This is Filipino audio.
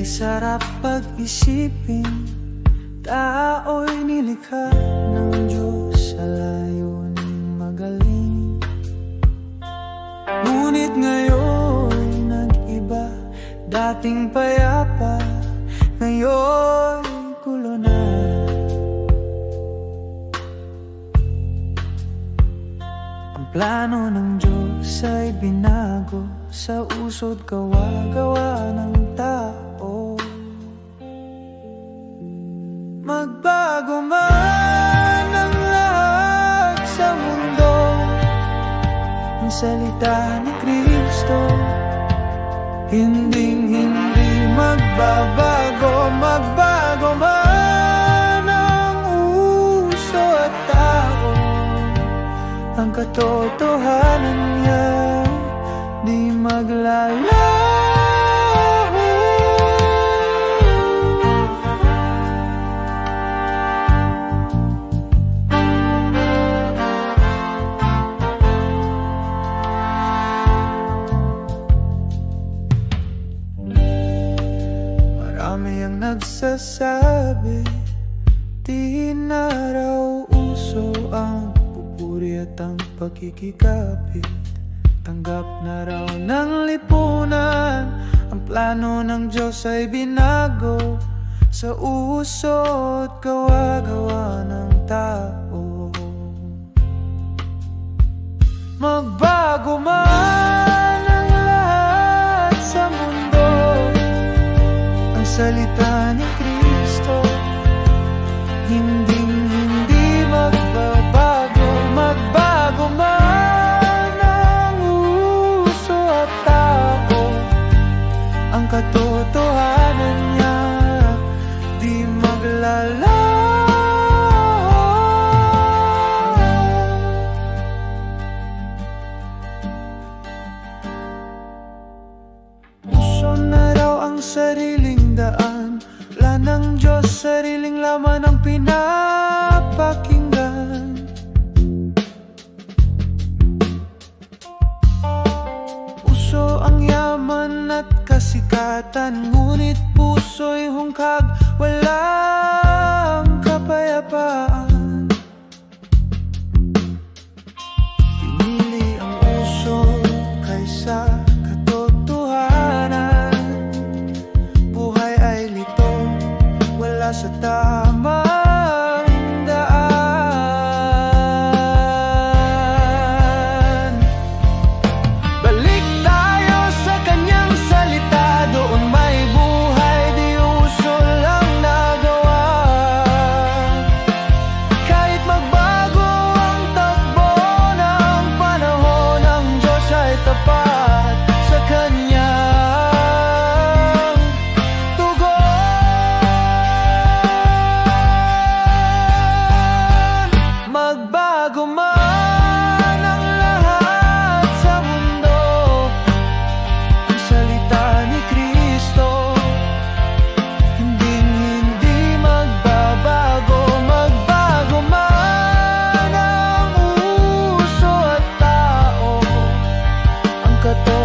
sarap pag-isipin, tao'y nilikha ng Diyos sa layuning magaling. Ngunit ngayon'y nag-iba, dating payapa, ngayon'y gulo na. Ang plano ng Diyos ay binago, sa usod gawa-gawa ng tao. Magbago man ang lahat sa mundo, ang salita ni Kristo hinding-hindi magbabago. Magbago man ang uso at tao, ang katotohanan niya di maglalaho. Marami ang nagsasabi, di na raw uso ang pupuri at ang pagkikikapit. Tanggap na raw ng lipunan, ang plano ng Diyos ay binago, sa uso at gawa-gawa ng tao. Magbago man ang lahat sa mundo, ang salita ni Kristo hinding-hindi magbabago. Magbago man ang uso at tao, ang katotohanan niya di maglalaho. Uso na raw ang sariling daan, wala ng Diyos, sariling laman ang pinapakinggan. Uso ang yaman at kasikatan, ngunit puso'y hungkag, walang kapayapaan. Pinili ang uso kaysa katotohanan, buhay ay lito, wala sa tamang daan. Balik tayo sa kanyang salita, doon may buhay, di uso lang nagawa. Kahit magbago ang takbo ng panahon, ang Diyos ay tapat sa kanyang tugon. Magbago man ang lahat sa mundo, ang salita ni Kristo hinding-hindi magbabago. Magbago man ang uso at tao, ang katotohanan